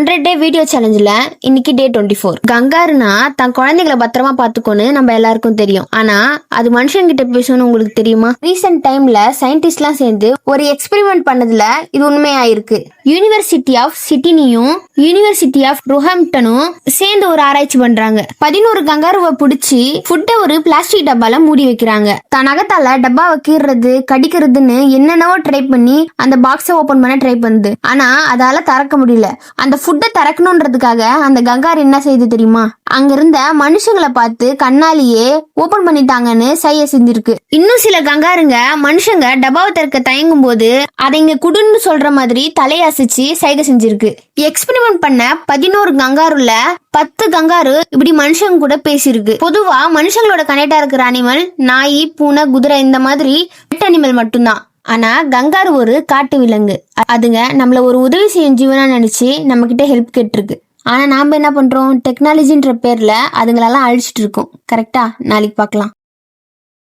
100 day video சேலஞ்சில் இன்னைக்கு டே 24. கங்காருனா தன் குழந்தைகளை பத்திரமா பார்த்துக்கோன்னு நம்ம எல்லாருக்கும் தெரியும். ஆனா அது மனுஷங்கிட்ட பேசணும்னு உங்களுக்கு தெரியுமா? ரீசெண்ட் டைம்ல சயின்டிஸ்ட்லாம் சேர்ந்து ஒரு எக்ஸ்பெரிமெண்ட் பண்ணதுல இது உண்மையாயிருக்கு. யூனிவர்சிட்டி ஆஃப் சிட்னியும் யூனிவர்சிட்டி ஆஃப் ரோஹாம்ப்டனும் சேர்ந்து ஒரு ஆராய்ச்சி பண்றாங்க. 11 கங்காருவை பிடிச்சி ஃபுட்டை ஒரு பிளாஸ்டிக் டப்பால மூடி வைக்கிறாங்க. தன் நகத்தால டப்பாவை கீறுறது கடிக்கிறதுன்னு என்னென்னவோ ட்ரை பண்ணி அந்த பாக்ஸை ஓபன் பண்ண ட்ரை பண்ணுது. ஆனா அதால திறக்க முடியல. அந்த ஃபுட்டை திறக்கணும்ன்றதுக்காக அந்த கங்காரு என்ன செய்து தெரியுமா? அங்க இருந்த மனுஷங்களை பார்த்து கண்ணாலேயே ஓபன் பண்ணிட்டாங்கன்னு செய்ய செஞ்சிருக்கு. இன்னும் சில கங்காருங்க மனுஷங்க டப்பாவை திறக்க தயங்கும் போது அதை இங்க குடுன்னு சொல்ற மாதிரி தலையசைச்சு சைகை செஞ்சிருக்கு. எக்ஸ்பெரிமெண்ட் பண்ண 11 கங்காருல 10 கங்காரு இப்படி மனுஷங்க கூட பேசியிருக்கு. பொதுவா மனுஷங்களோட கனெக்டா இருக்கிற அனிமல் நாய், பூனை, குதிரை இந்த மாதிரி பெட் அனிமல் மட்டும்தான். ஆனா கங்காரு ஒரு காட்டு விலங்கு. அதுங்க நம்மள ஒரு உதவி செய்யும் ஜீவனா நினைச்சு நம்ம கிட்ட ஹெல்ப் கேட்டிருக்கு. ஆனா நாம என்ன பண்றோம்? டெக்னாலஜின்ற பேர்ல அதுங்களெல்லாம் அழிச்சிட்டு இருக்கோம். கரெக்டா? நாளைக்கு பார்க்கலாம்.